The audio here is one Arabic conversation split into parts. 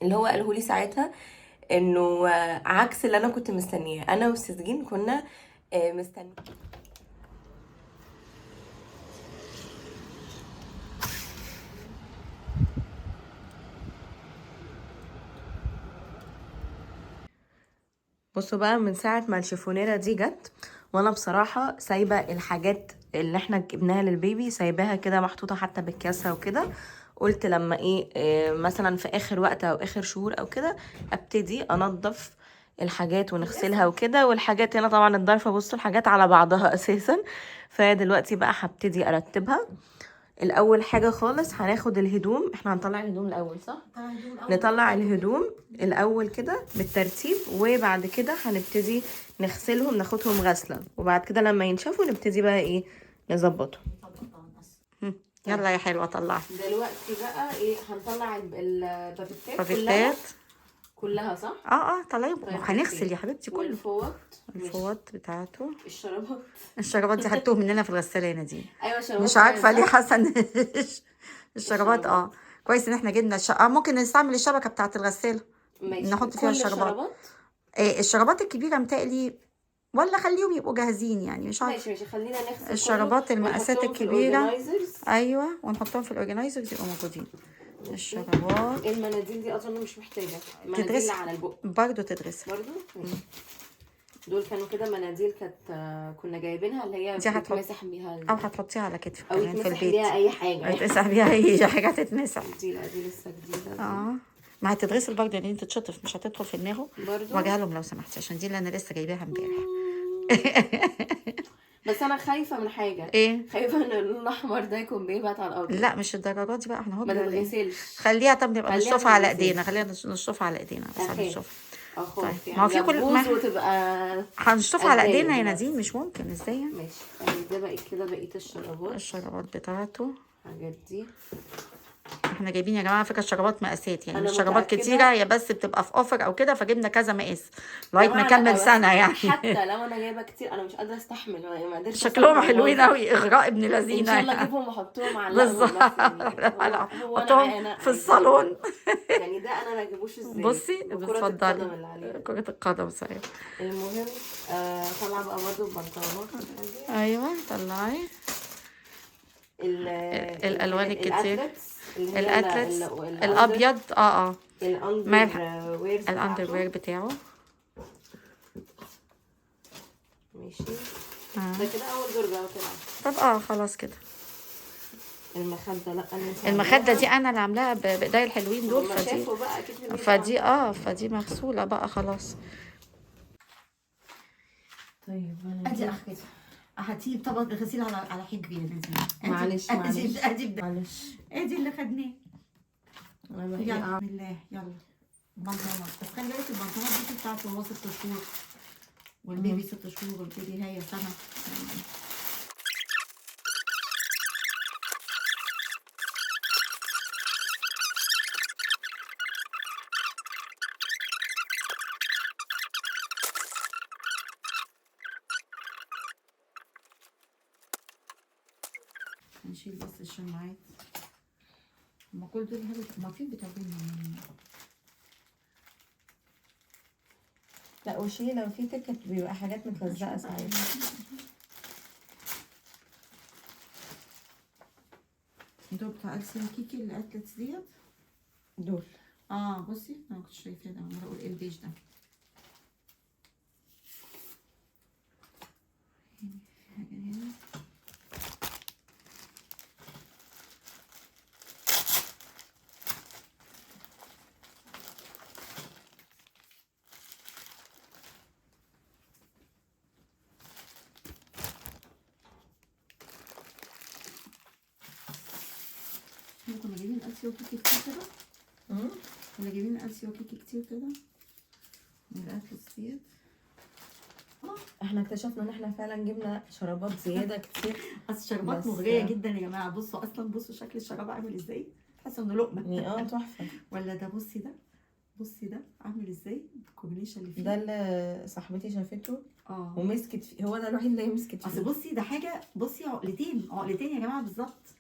اللي هو قاله لي ساعتها انه عكس اللي انا كنت مستنياه. انا والسجين كنا مستنيين. بصوا بقى، من ساعة ما الشيفونيرة دي جت وانا بصراحة سايبة الحاجات اللي احنا جبناها للبيبي، سايباها كده محطوطة حتى بالكاسة وكده. قلت لما مثلا في اخر وقت او اخر شهور او كده ابتدي انضف الحاجات ونغسلها وكده. والحاجات هنا طبعا الضرفة، بصوا الحاجات على بعضها اساسا. فدلوقتي بقى هبتدي ارتبها. الاول حاجه خالص هناخد الهدوم. احنا هنطلع الهدوم الاول صح؟ نطلع الهدوم الاول كده بالترتيب، وبعد كده هنبتدي نغسلهم، ناخدهم غسله، وبعد كده لما ينشفوا نبتدي بقى نظبطهم. يلا يا حلوه طلعي. دلوقتي بقى هنطلع البافيتات كلها صح؟ طلعي. هنغسل يا حبيبتي كله. الفوط بتاعته، الشرابات دي حطوهم مننا في الغساله يا نادين. ايوه شرابات. مش عارفه ليه حاسه ان الشرابات كويس ان احنا جبنا ممكن نستعمل الشبكه بتاعه الغساله نحط فيها الشرابات. الشرابات الكبيره متهيألي، ولا خليهم يبقوا جاهزين يعني، مش عارفه. ماشي خلينا نغسل الشرابات المقاسات الكبيره. ايوه، ونحطهم في الاورجنايزرز يبقوا موجودين. الشرابات. المناديل دي اظن مش محتاجه، المناديل اللي على البق برضه تدرس برضه. دول كانوا كده مناديل كنا جايبينها، اللي هي بتتمسح بيها او هتحطيها على كتفك كمان في البيت، بيها اي حاجه، هتمسح بيها اي حاجه تتمسح. دي لسه جديده. ما هتتغسل برضه يعني، تتشطف مش هتدخل في دماغه برضه. واجهها لهم لو سمحتي، عشان دي اللي انا لسه جايباها امبارح. بس انا خايفه من حاجه. ايه؟ خايفه ان اللون الاحمر ده يكون بيبعت على الارض. لا مش الدرجات دي بقى، احنا هو ما تتغسلش. خليها، طب نبقى نشوفها على ايدينا، خلينا نشوفها على ايدينا بس هنشوفها. طيب يعني ما هو في كل ما وتبقى هنشوفها على ايدينا يا نادين، مش ممكن ازاي يعني. ماشي. ده بقى كده بقيه الشرابات بتاعته، الحاجات دي. احنا جايبين يا جماعه فكره الشرابات مقاسات يعني، مش شرابات كتيره، هي بس بتبقى في اوفر او كده، فجبنا كذا مقاس لغايه ما نكمل سنه يعني. حتى لو انا جايبه كتير انا مش قادره استحمل، ما قدرتش. شكلهم حلوين قوي، اغراء ابن لذينه. ان شاء الله اجيبهم واحطهم على احطهم في الصالون. يعني ده انا ما اجيبوش ازاي. بصي اتفضلي. كرة القدم صحيح. المهم طلع بقى برضه البنطلونات. ايوه طلعي الالوان الكتير، الاتلتس الابيض. الاندر وير بتاعه. ماشي. ده كده اول دور بقى كده. طب خلاص كده. المخده، لا المخده دي انا اللي عاملاها بايديا الحلوين دول. فدي مغسوله بقى خلاص. طيب ادي اخر هاتي طبق غسيل على حجري يا نزيل. معلش ادي اللي خدناه. يلا بسم الله. يلا بنطلونات، بس خلي بالك البنطلونات دي بتاعت هو 6 شهور والبيبي 6 شهور والبيبي هي سنه. نشيل بس الشماعات. هما كل دول هما فين بتاعهم؟ لا وشيل لو في تكت بيبقى حاجات متلزقه ساعات. دول بتاع السي كيكي الاتلتس ديت دول. بصي انا كنت شايفاه ده، انا بقول ايه البيج ده. حاجه هنا. كنا جايبين السي وكيكي كتير كده. كنا جايبين السي وكيكي كتير كده من الاتلتس ديت. احنا اكتشفنا ان احنا فعلا جبنا شرابات زياده كتير. اصل شرابات مغريه جدا يا جماعه. بصوا اصلا، بصوا شكل الشراب عامل ازاي، تحسوا انه لقمه. تحفه. ولا ده بصي ده، بصي ده عامل ازاي الكومبينيشن اللي فيه. ده اللي صاحبتي شافته ومسكت فيه، هو ده الوحيد اللي هي مسكت فيه. اصل بصي ده حاجه، بصي عقلتين يا جماعه بالظبط.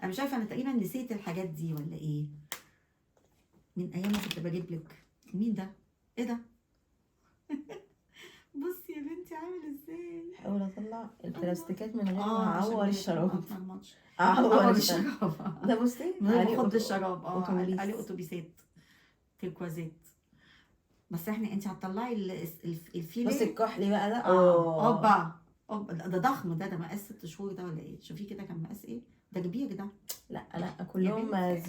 انا مش عارفه، انا تقريبا نسيت الحاجات دي ولا ايه. من ايام ما كنت بجيب لك. مين ده؟ ايه ده؟ بصي يا بنتي عامل ازاي. حاول اطلع البلاستيكات من غير ما عشان اعور الشراب. الماتش. اعور الشراب. الشراب ده. بصي من غير ما عليه اخد الشراب. أوتوبيس. عليه اتوبيسات تركوازات. بس احنا انت هتطلعي الفيليه. بصي الكحلي بقى ده. اوبا ده ضخم. ده مقاس 6 شهور ده ولا ايه؟ شوفي كده كان مقاس ايه. ده كبير ده. لا كلهم 0-3.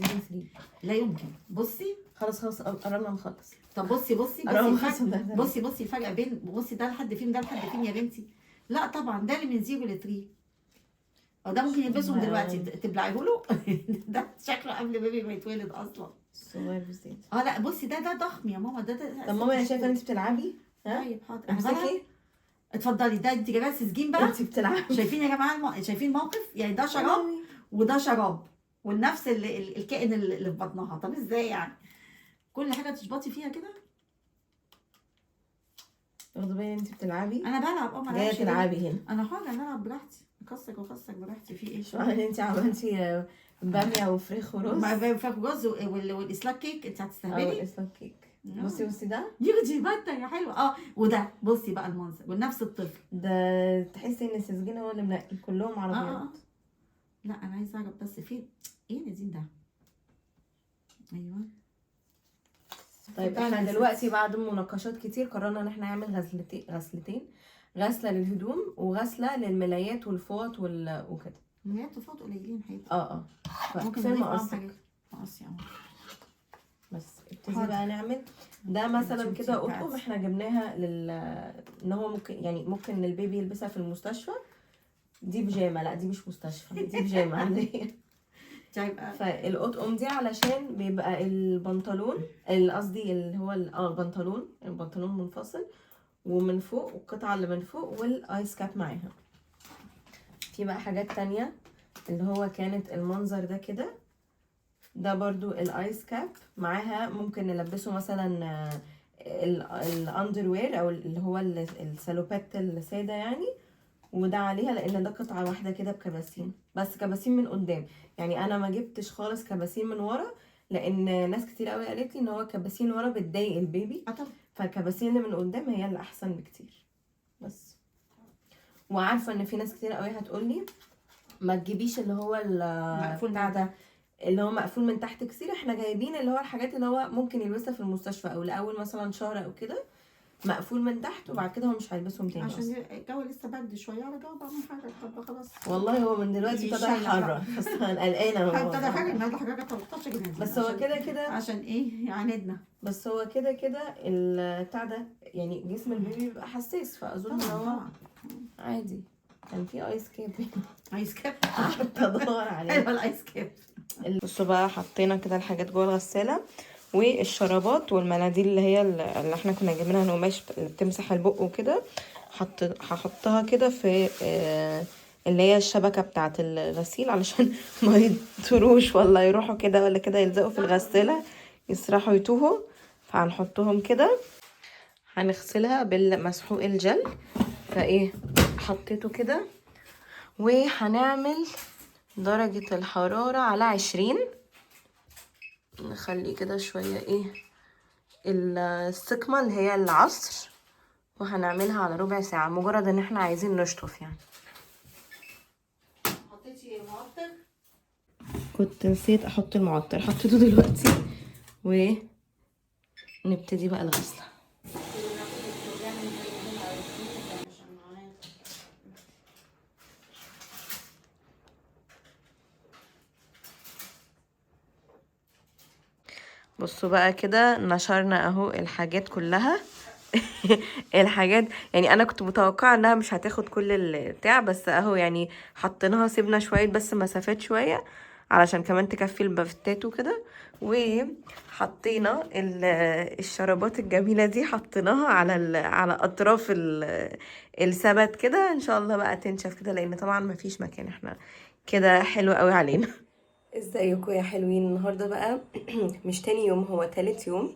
لا يمكن. بصي خلاص قررنا نخلص. طب بصي بصي الفرق بين بصي ده لحد فين ده لحد فين يا بنتي. لا طبعا ده اللي من 0-3. ده ممكن يلبسهم دلوقتي تبلعيه له. ده شكله قبل بيبي ما يتولد اصلا. صغير بالذات. لا بصي ده ضخم يا ماما. ده طب ماما انا شايفه انت بتلعبي. طيب حاضر. امسكي. اتفضلي. ده انت جايباه سجين بقى. انت بتلعبي. شايفين يا جماعه شايفين الموقف. يعني ده شراب وده شراب والنفس الكائن اللي في بطنها. طب ازاي يعني كل حاجه تشبطي فيها كده؟ واخده بالي انت بتلعبي. انا بلعب. ما جايه تلعبي هنا. انا حاجه العب براحتي. اكسر براحتي. في ايه؟ شو انت عملتي باميه وفريخ ورز. فراخ ورز والاسلاك كيك. انت هتستهبلي. الاسلاك كيك. بصي ده يجي بطه يا حلوه. وده بصي بقى المنظر ونفس الطفل ده. تحسي ان سيزجين هو اللي منقي كلهم عربيات. لا انا عايزه اعرف بس فين ايه نادين ده. ايوه. طيب احنا دلوقتي بعد مناقشات كتير قررنا ان احنا نعمل غسلتين. غسله للهدوم وغسله للملايات والفوط وكده. الملايات والفوط قليلين حقيقي. ممكن فين مقص بس ابتدي بقى نعمل ده مثلا كده اطقم احنا جبناها ان هو ممكن البيبي يلبسها في المستشفى. دي بيجامه. لا دي مش مستشفى. دي بيجامه عندي. فالاطقم دي علشان بيبقى البنطلون قصدي اللي هو البنطلون منفصل ومن فوق والقطعه اللي من فوق والايس كاب معاها. في بقى حاجات تانية اللي هو كانت المنظر ده كده. ده برضو الايس كاب معاها. ممكن نلبسه مثلا الاندروير او اللي هو السالوبات الساده يعني. وده عليها لان ده قطعه واحده كده بكباسين. بس كباسين من قدام. يعني انا ما جبتش خالص كباسين من ورا لان ناس كتير قوي قالت لي ان هو كباسين ورا بتضايق البيبي. فالكباسين اللي من قدام هي اللي احسن بكتير. بس وعارفه ان في ناس كتير قوي هتقول لي ما تجيبيش اللي هو مقفول ده اللي هو مقفول من تحت كتير. احنا جايبين اللي هو الحاجات اللي هو ممكن يلبسها في المستشفى او لاول مثلا شهر او كده مقفول من تحت وبعد كده هو مش هيلبسهم تاني عشان الجو لسه برد شويه. على جو بقى من حاجه. طب خلاص والله هو من دلوقتي ابتدى يحرر. بس انا قلقانه. ابتدى حاجه النهارده حاجه 13 جنيه. بس هو كده عشان ايه يعاندنا. بس هو كده البتاع ده يعني جسم البيبي بيبقى حساس. فاظن هو عادي. كان في ايس كاب. ايس كاب. ادور عليه. ايوه الايس كاب. بصوا بقى حطينا كده الحاجات جوه الغساله والشرابات والمناديل اللي هي اللي احنا كنا جايبينها القماش اللي بتمسح البق وكده. هحطها كده في اللي هي الشبكه بتاعه الغسيل علشان ما يطروش ولا يروحوا كده ولا كده يلزقوا في الغساله يسرحوا يتوهوا. فهنحطهم كده. هنغسلها بالمسحوق الجل. فايه حطيته كده. وهنعمل درجة الحرارة على 20. نخلي كده شوية ايه السكمة اللي هي العصر. وهنعملها على ربع ساعة مجرد ان احنا عايزين نشطف يعني. حطيتي معطر؟ كنت نسيت احط المعطر. حطيته دلوقتي. ونبتدي بقى الغسلة. بصوا بقى كده نشرنا اهو الحاجات كلها. الحاجات يعني انا كنت متوقعه انها مش هتاخد كل البتاع. بس اهو يعني حطيناها سيبنا شويه بس مسافات شويه علشان كمان تكفي البافتات وكده. وحطينا الشرابات الجميله دي حطيناها على اطراف السبت كده. ان شاء الله بقى تنشف كده لان طبعا ما فيش مكان. احنا كده حلو قوي علينا. ازيكم يا حلوين. النهارده بقى مش تاني يوم هو تالت يوم.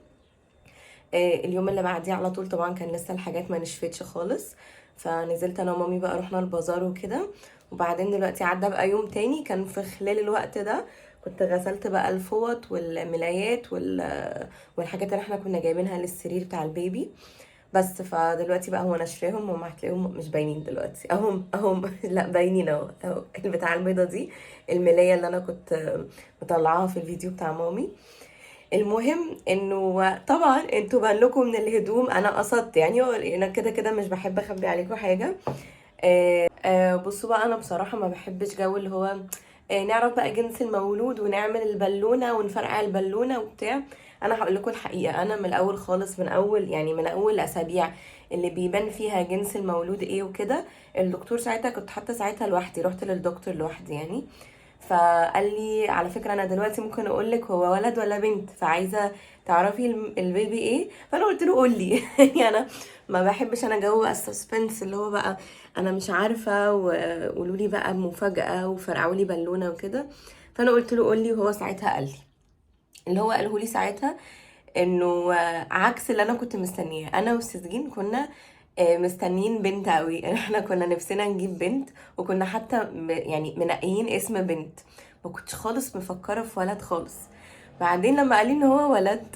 اليوم اللي بعديه على طول طبعا كان لسه الحاجات ما نشفتش خالص. فنزلت انا ومامي بقى رحنا البازار وكده. وبعدين دلوقتي عدى بقى يوم تاني. كان في خلال الوقت ده كنت غسلت بقى الفوط والملايات والحاجات اللي احنا كنا جايبينها للسرير بتاع البيبي. بس فدلوقتي بقى هو نشراهم، وما هتلاقيهم مش باينين دلوقتي، اهم لا باينين اهو البتاع البيضه دي الملايه اللي انا كنت مطلعاها في الفيديو بتاع مامي. المهم انه طبعا انتوا بان لكم من الهدوم انا قصدت، يعني انا كده كده مش بحب اخبي عليكم حاجه. بصوا بقى، انا بصراحه ما بحبش جو اللي هو نعرف بقى جنس المولود ونعمل البالونه ونفرقع البالونه وبتاع. انا هقول لكم الحقيقه، انا من الاول خالص، من اول اسابيع اللي بيبان فيها جنس المولود ايه وكده، الدكتور ساعتها كنت حتى ساعتها لوحدي، رحت للدكتور لوحدي يعني. فقال لي على فكره انا دلوقتي ممكن اقول لك هو ولد ولا بنت، فعايزه تعرفي البيبي ايه. فانا قلت له قول لي يعني انا ما بحبش انا جو السسبنس اللي هو بقى انا مش عارفه وقولوا لي بقى مفاجاه وفرقعوا لي بالونه وكده. فانا قلت له قول لي، وهو ساعتها قال لي اللي هو قاله لي ساعتها انه عكس اللي انا كنت مستنياه. انا والسجين كنا مستنيين بنت قوي احنا كنا نفسنا نجيب بنت، وكنا حتى يعني منقيين اسم بنت، ما كنتش خالص مفكره في ولد خالص. بعدين لما قال لي ان هو ولد،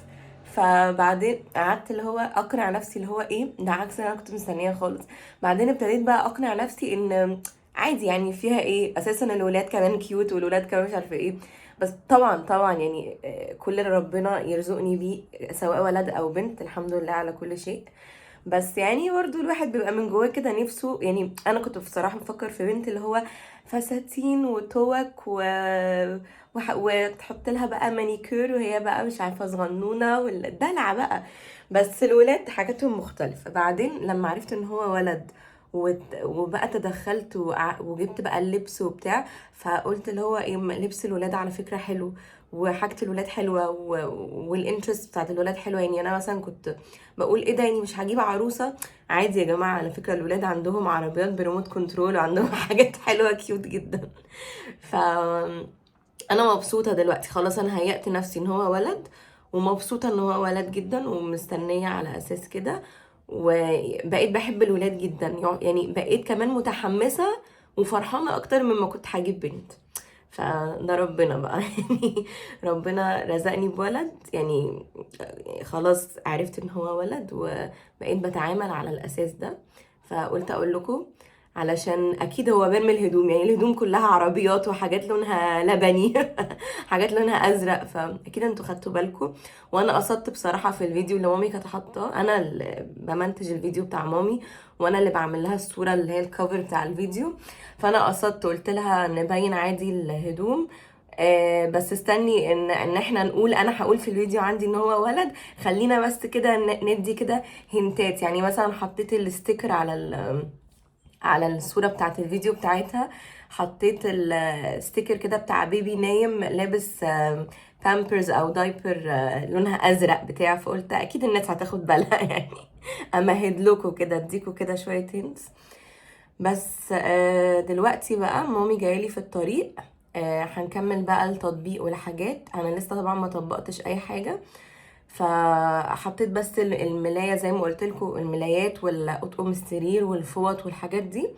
فبعدين قعدت اللي هو اقنع نفسي اللي هو ايه ده عكس اللي انا كنت مستنياه خالص. بعدين ابتديت بقى اقنع نفسي ان عادي، يعني فيها ايه اساسا، الولاد كمان كيوت والولاد كمان مش عارفه ايه. بس طبعا يعني كل اللي ربنا يرزقني بيه سواء ولد او بنت الحمد لله على كل شيء. بس يعني برضو الواحد بيبقى من جواه كده نفسه، يعني انا كنت بصراحه بفكر في بنت اللي هو فساتين وتوك وتحط لها بقى مانيكير وهي بقى مش عارفه صغنونه ولا دلع بقى. بس الولاد حاجاتهم مختلفه. بعدين لما عرفت ان هو ولد وبقى تدخلت وجبت بقى اللبس وبتاع، فقلت اللي هو ايه لبس الولاد على فكره حلو، وحاجه الولاد حلوه والانترست بتاعت الولاد حلوه. يعني انا مثلا كنت بقول ايه ده، يعني مش هجيب عروسه عادي يا جماعه، على فكره الولاد عندهم عربيات بريموت كنترول وعندهم حاجات حلوه كيوت جدا. ف انا مبسوطه دلوقتي خلاص، انا هيأت نفسي ان هو ولد، ومبسوطه ان هو ولد جدا ومستنيه على اساس كده. وبقيت بحب الولاد جدا، يعني بقيت كمان متحمسه وفرحانه اكتر مما كنت هجيب بنت. فده ربنا بقى يعني ربنا رزقني بولد يعني، خلاص عرفت ان هو ولد وبقيت بتعامل على الاساس ده. فقلت اقول لكم علشان اكيد هو بان من الهدوم، يعني الهدوم كلها عربيات وحاجات لونها لبني حاجات لونها ازرق، فاكيد انتوا خدتوا بالكم. وانا قصدت بصراحه في الفيديو اللي مامي كانت حاطاه، انا اللي بمنتج الفيديو بتاع مامي وانا اللي بعمل لها الصوره اللي هي الكفر بتاع الفيديو. فانا قصدت قلت لها نبين عادي الهدوم، بس استني ان احنا نقول، انا هقول في الفيديو عندي ان هو ولد، خلينا بس كده ندي كده هنتات. يعني مثلا حطيت الستيكر على الصورة بتاعت الفيديو بتاعتها، حطيت الستيكر كده بتاع بيبي نايم لابس بامبرز او دايبر لونها ازرق بتاع. فقلت اكيد الناس هتاخد بالها يعني امهد لكم كده اديكوا كده شوية هنتس. بس دلوقتي بقى مامي جايلي في الطريق، هنكمل بقى التطبيق والحاجات. انا لسه طبعا ما طبقتش اي حاجه، فحطيت بس الملايه زي ما قلت لكم، الملايات والاطقم السرير والفوط والحاجات دي.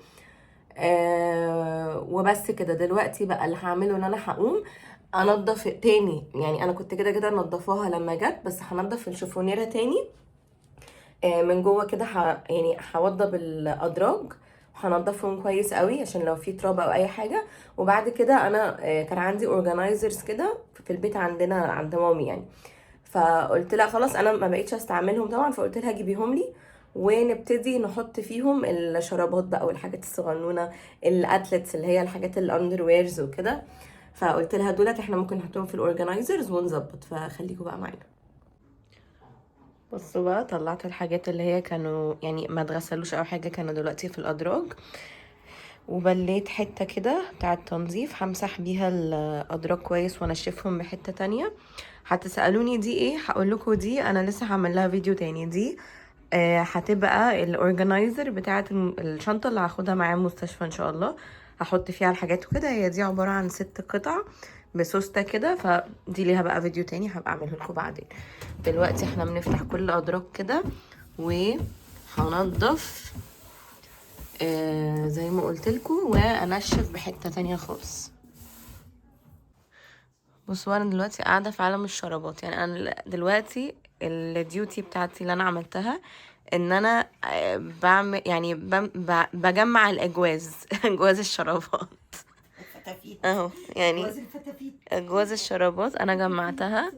وبس كده. دلوقتي بقى اللي هعمله ان انا هقوم انضف تاني، يعني انا كنت كده كده منضفاها لما جت، بس هنضف الشفونيره تاني من جوه كده. يعني هوضب الادراج وهنضفهم كويس قوي عشان لو في تراب او اي حاجه. وبعد كده انا كان عندي اورجانيزرز كده في البيت عندنا عند مامي يعني، فقلت لها خلاص انا ما بقيتش استعملهم طبعا، فقلت لها جيبيهم لي ونبتدي نحط فيهم الشرابات بقى والحاجات الصغنونه، الاتلتس اللي هي الحاجات الاندر ويرز وكده. فقلت لها دولت احنا ممكن نحطهم في الاورجانيزرز ونظبط، فخليكم بقى معانا. بصوا بقى، طلعت الحاجات اللي هي كانوا يعني ما اتغسلوش او حاجه، كانوا دلوقتي في الادراج، وبليت حته كده بتاعه تنظيف همسح بيها الادراج كويس وانشفهم بحته تانية. هتسالوني دي ايه، هقول لكم دي انا لسه هعمل لها فيديو تاني. دي هتبقى الاورجنايزر بتاعه الشنطه اللي هاخدها معايا المستشفى ان شاء الله، هحط فيها الحاجات وكده. هي دي عباره عن 6 قطع بسوسته كده، فدي ليها بقى فيديو تاني هبقى اعمله لكم بعدين. دلوقتي احنا بنفتح كل ادراج كده وهنضف زي ما قلت لكم، وانشف بحته تانية خالص. بصوا انا دلوقتي قاعده في عالم الشرابات. يعني انا دلوقتي الديوتي بتاعتي اللي انا عملتها ان انا بعمل يعني بجمع الاجواز اجواز الشرابات الفتافيت، اهو. يعني جواز الفتافيت. اجواز الشرابات انا جمعتها،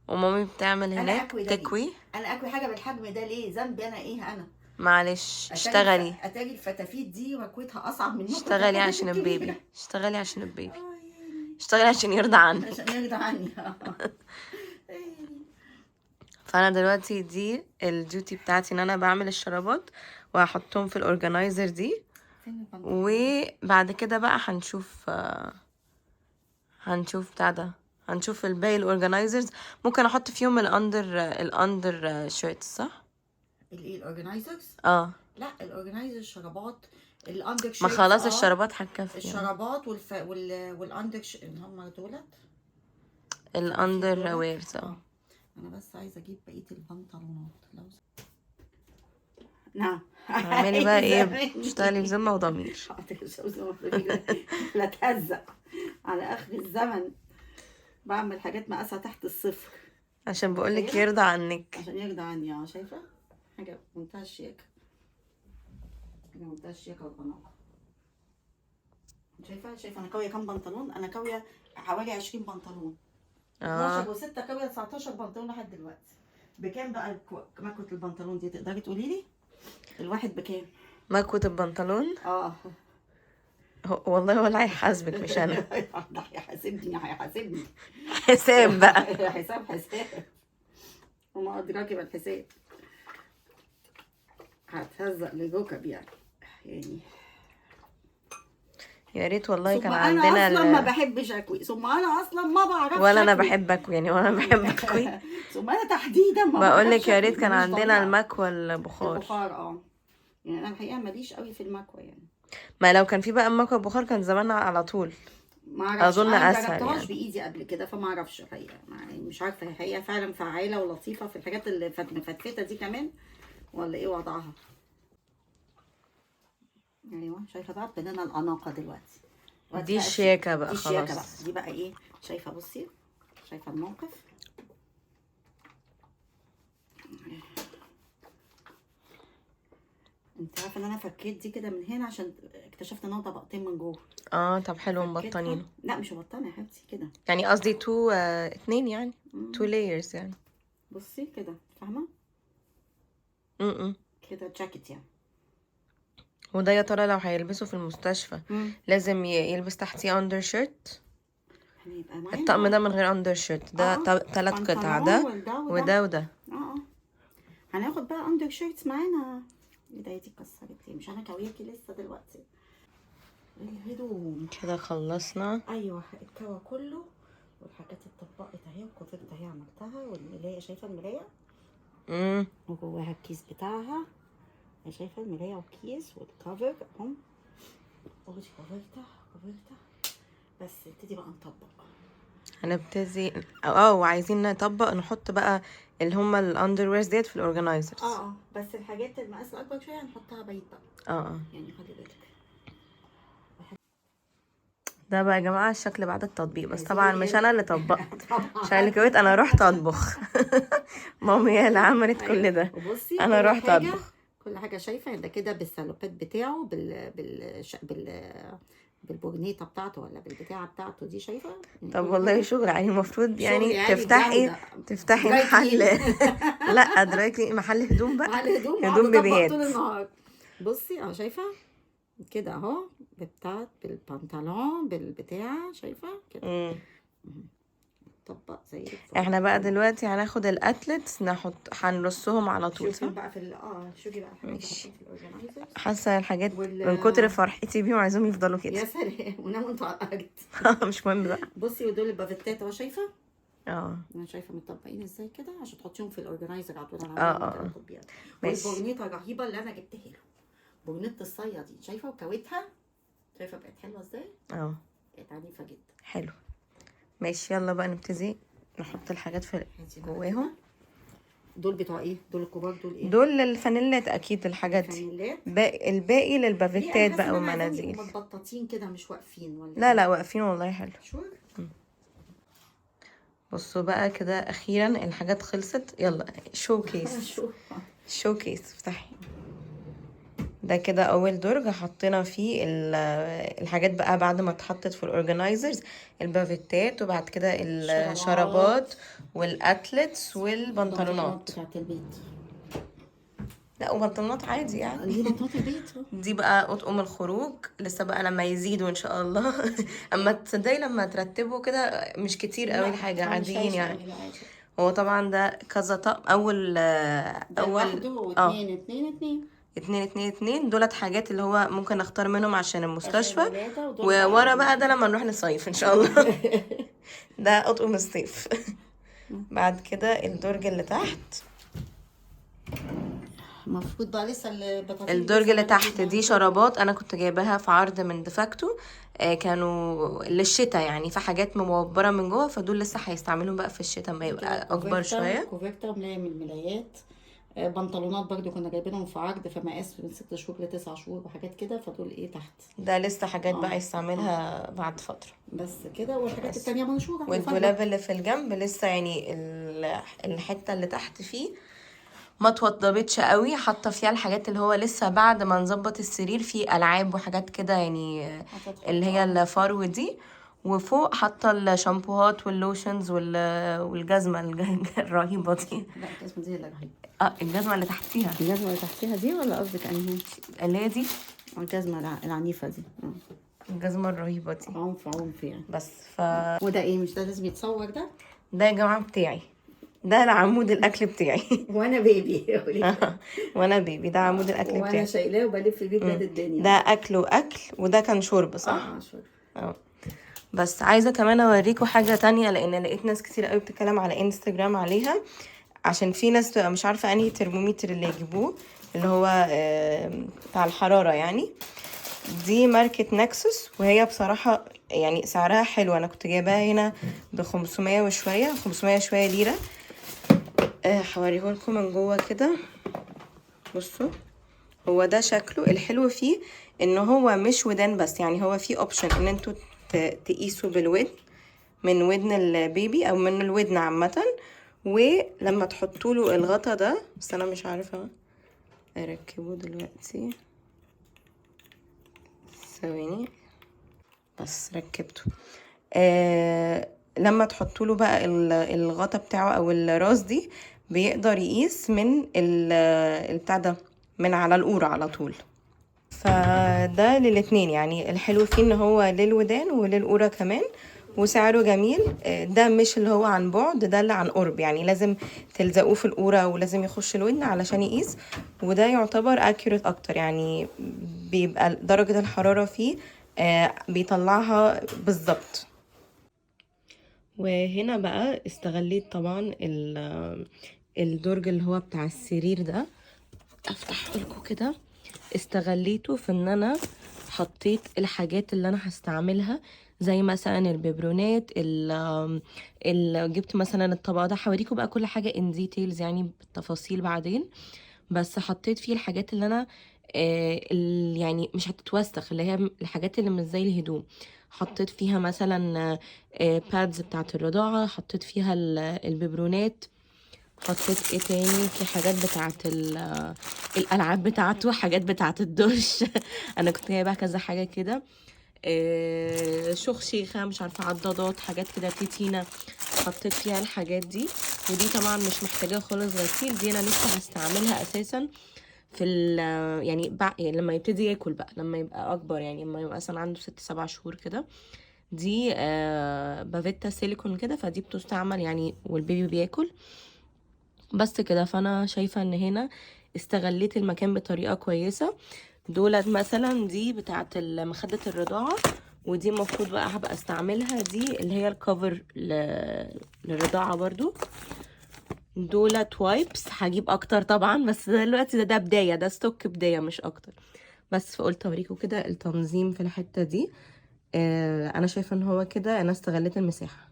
ومامي بتعمل انا هناك اكوي ده ليه؟ تكوي. انا اكوي حاجه بالحجم ده ليه؟ ذنبي انا ايه انا؟ معلش اشتغلي اتاري الفتافيت دي وكوتها اصعب منكم في اشتغلي الحاجات عشان البيبي، الكبيره. اشتغلي عشان البيبي، يعني اشتغلي عشان يرضى عنك. عشان يرضى عني. فانا دلوقتي دي الديوتي بتاعتي ان انا بعمل الشرابات وهحطهم في الاورجنايزر دي، فين البنطلون؟ وبعد كده بقى هنشوف بتاع ده، هنشوف الباقي الاورجنايزرز. ممكن احط فيهم الاندر شيرتس صح؟ الايه الاورجنايزرز؟ اه لا الاورجنايزر شرابات، الاندر ما شيرتس خلاص الشرابات هتكفي. الشرابات والاندر اللي هم دولت الاندر ويرز اه. انا بس عايزه اجيب بقيه البنطلونات لو نعم. اعملي بقى ايه، تشتغلي بذمه وضمير. لا تهزق على اخر الزمن، بعمل حاجات مقاسها تحت الصفر عشان بقولك يرضى عنك، عشان يرضى عني. شايفه حاجه منتهى الشياكه، حاجه منتهى الشياكه والاناقه. شايفه انا كاويه كام بنطلون؟ انا كاويه حوالي 20 بنطلون، 12 و6 كاويه 19 بنطلون لحد دلوقتي. بكام بقى مكوة البنطلون دي؟ تقدري تقولي لي الواحد بكام؟ مكوة البنطلون اه والله ولا هيحاسبك مش انا. ده هيحاسبني حساب بقى. حساب وما ادراكي بالحساب. هتهزق لجوكب يعني يا ريت والله كان انا عندنا اصلا ما بحبش اكوي، ثم انا اصلا ما بعرفش ولا انا أكوي. بحب اكوي يعني، ولا انا بحب اكوي. ثم انا تحديدا ما بقول بعرفش لك يا ريت أكوي. كان مش عندنا طبيعي. المكوى البخار. البخار يعني انا الحقيقه ماليش قوي في المكوى يعني. ما لو كان في بقى مكوى بخار كان زماننا على طول. ما اعرفش، اظن انا اسهل جربتهاش يعني. بايدي قبل كده فما اعرفش الحقيقه. يعني مش عارفه هي فعلا فعاله ولطيفه في الحاجات اللي مفتفته دي كمان، ولا ايه وضعها؟ ايوه شايفه بقى ابتدينا الاناقه دلوقتي دي الشياكه بقى دي خلاص. الشياكه بقى، دي بقى ايه؟ شايفه بصي، شايفه الموقف. انت عارفه ان انا فكيت دي كده من هنا عشان اكتشفت ان هو طبقتين من جوه. طب حلو مبطنينه. لا مش مبطنه يا حبيبتي كده، يعني قصدي اتنين يعني 2 layers يعني. بصي كده فاهمه؟ كده جاكيت يعني. وده يا ترى لو هيلبسه في المستشفى لازم يلبس تحتيه اندر شيرت؟ الطقم ده من غير اندر شيرت ده 3 قطع، ده وده هناخد بقى اندر شيرتس معانا. ايه ده؟ دي اتكسرت ليه؟ مش انا كاوياكي لسه دلوقتي. الهدوم كده خلصنا. ايوه الكوا كله، والحاجات اتطبقت اهي، والكوفرت اهي عملتها، والملايه شايفه الملايه وجواها الكيس بتاعها. شايفه الملايه والكيس والكفر اهم. ودي كوفرته بس نبتدي بقى نطبق. هنبتدي وعايزين نطبق، نحط بقى اللي هما الاندر ويرز ديت في الاورجنايزرز. بس الحاجات المقاس الاكبر شويه هنحطها بيت بقى. يعني خلي بالك. ده بقى يا جماعه الشكل بعد التطبيق، بس طبعا مش انا اللي طبقت عشان اللي كويت انا رحت اطبخ. مامي هي اللي عملت كل ده. وبصي انا رحت اطبخ كل حاجه. شايفه ده كده بالسالوبات بتاعه بالبورنيطه بتاعته ولا بالبتاعه بتاعته دي، شايفه؟ طب والله شغل يعني. المفروض يعني تفتحي محل. لا دراكي محل هدوم بقى، محل هدوم بيبيات طول النهار. بصي شايفه كده اهو، بالبنطلون بالبتاع، شايفه كده طبق زي الفل. احنا بقى دلوقتي هناخد الاتلتس هنرصهم على طول. شوفي بقى شوفي بقى الحاجات في الاورجنايزرز. حاسه الحاجات من كتر فرحتي بيهم عايزهم يفضلوا كده. يا سلام، وناموا انتوا على الارض. مش مهم بقى. بصي ودول البافيتات اهو، شايفه؟ انا شايفه مطبقين ازاي كده عشان تحطيهم في الاورجنايزر على طول. ماشي. والبورنيطه الرهيبه اللي انا جبتها له، بورنيطه الصيا دي، شايفه؟ وكويتها، شايفه بقت حلوه ازاي؟ بقت عنيفه جدا. حلو ماشي. يلا بقى نبتدي نحط الحاجات في جواهم. دول بتوع ايه؟ دول الكبار دول ايه؟ دول الفانيلات اكيد، الحاجات دي. الباقي للبافيتات بقى والمناديل. متبططين كده مش واقفين ولا؟ لا واقفين والله. حلو. بصوا بقى كده اخيرا الحاجات خلصت. يلا شو كيس، شو كيس افتحي. ده كده اول درج حطينا فيه الحاجات بقى بعد ما اتحطت في الاورجنايزرز، البافيتات وبعد كده الشرابات والاتلتس والبنطلونات. بتاعت البيت. لا وبنطلونات عادي يعني. دي بنطلونات البيت. دي بقى اطقم الخروج لسه بقى لما يزيدوا ان شاء الله. اما تصدقي لما ترتبوا كده مش كتير قوي الحاجه، عاديين يعني. هو طبعا ده كذا طقم. اول لوحده واتنين اتنين اتنين. اتنين دولت حاجات اللي هو ممكن اختار منهم عشان المستشفى، وورا بقى ده لما نروح نصيف ان شاء الله. ده اطقم الصيف. بعد كده الدرج اللي تحت، المفروض بقى لسه الدرج اللي تحت دي شرابات انا كنت جايباها في عرض من ديفاكتو، كانوا للشتاء يعني، في حاجات موبره من جوه، فدول لسه هيستعملوا بقى في الشتاء ما يبقى اكبر شويه. كوفرتا ملايه من الملايات. بنطلونات برضو كنا جايبينهم في عرض، في مقاس من 6 شهور ل9 شهور وحاجات كده، فدول ايه تحت. ده لسه حاجات بقى يستعملها بعد فتره بس كده. والحاجات التانية منشوره. والدولاب اللي في الجنب لسه يعني الحته اللي تحت فيه ما توضبتش قوي، حاطه فيها الحاجات اللي هو لسه بعد ما نظبط السرير، فيه العاب وحاجات كده يعني اللي هي الفرو دي. وفوق حاطه الشامبوهات واللوشنز والجزمه الرهيبه دي. لا الجزمه دي اللي رهيبه. الجزمه اللي تحتيها. الجزمه اللي تحتيها دي ولا قصدك انهي؟ اللي هي دي الجزمه العنيفه دي. الجزمه الرهيبه دي عنف يعني. بس وده ايه؟ مش ده لازم يتصور ده؟ ده يا جماعه بتاعي، ده العمود الاكل بتاعي. وانا بيبي. وانا بيبي ده عمود الاكل بتاعي، وانا شايلاه وبلف بيه بلاد الدنيا. ده اكل واكل، وده كان شرب صح؟ شرب. بس عايزه كمان اوريكم حاجه تانية، لان لقيت ناس كتير قوي بتتكلم على انستجرام عليها، عشان في ناس بتبقى مش عارفه انهي ترمومتر اللي يجيبوه، اللي هو بتاع الحراره يعني. دي ماركه نكسوس، وهي بصراحه يعني سعرها حلو. انا كنت جايباها هنا ب500 وشويه، 500 شويه ليره. هوريهولكم من جوه كده. بصوا هو ده شكله. الحلو فيه ان هو مش ودان بس، يعني هو فيه اوبشن ان انتوا تقيسوا بالودن، من ودن البيبي او من الودن عامه. ولما تحطوا له الغطا ده، بس انا مش عارفه اركبه دلوقتي، ثواني بس ركبته. لما تحطوا له بقى الغطا بتاعه او الراس دي، بيقدر يقيس من البتاع ده من على القورة على طول. فده للاتنين يعني. الحلو فيه ان هو للودان وللقورة كمان، وسعره جميل. ده مش اللي هو عن بعد، ده اللي عن قرب، يعني لازم تلزقوه في القورة ولازم يخش الودن علشان يقيس. وده يعتبر اكيوريت اكتر، يعني بيبقى درجة الحرارة فيه بيطلعها بالظبط. وهنا بقى استغليت طبعا الدرج اللي هو بتاع السرير ده، افتحه لكم كده. استغليته في ان انا حطيت الحاجات اللي انا هستعملها، زي مثلا البيبرونات، جبت مثلا الطبق ده. هوريكم بقى كل حاجه ان ديتيلز يعني بالتفاصيل بعدين، بس حطيت فيه الحاجات اللي انا يعني مش هتتوسخ، اللي هي الحاجات اللي مش زي الهدوم. حطيت فيها مثلا بادز بتاعت الرضاعه، حطيت فيها البيبرونات، حطيت ايه تاني، في حاجات بتاعت الالعاب بتاعته، حاجات بتاعت الدش. انا كنت جايبه كذا حاجه كده، شيخه مش عارفه، عضادات، حاجات كده، تيتينا. حطيت فيها الحاجات دي. ودي طبعا مش محتاجه خالص غسيل، دي انا لسه هستعملها اساسا في يعني لما يبتدي ياكل بقى، لما يبقى اكبر، يعني لما يبقى مثلا عنده 6-7 شهور كده. دي بافيتا سيليكون كده، فدي بتستعمل يعني والبيبي بياكل بس كده. فانا شايفه ان هنا استغليت المكان بطريقه كويسه. دولت مثلا دي بتاعت مخده الرضاعه، ودي المفروض بقى هبقى استعملها، دي اللي هي الكفر للرضاعه برضو. دولت وايبس، هجيب اكتر طبعا، بس دلوقتي ده بدايه، ده ستوك بدايه مش اكتر. بس فقلت اوريكم كده التنظيم في الحته دي. انا شايفه ان هو كده انا استغليت المساحه.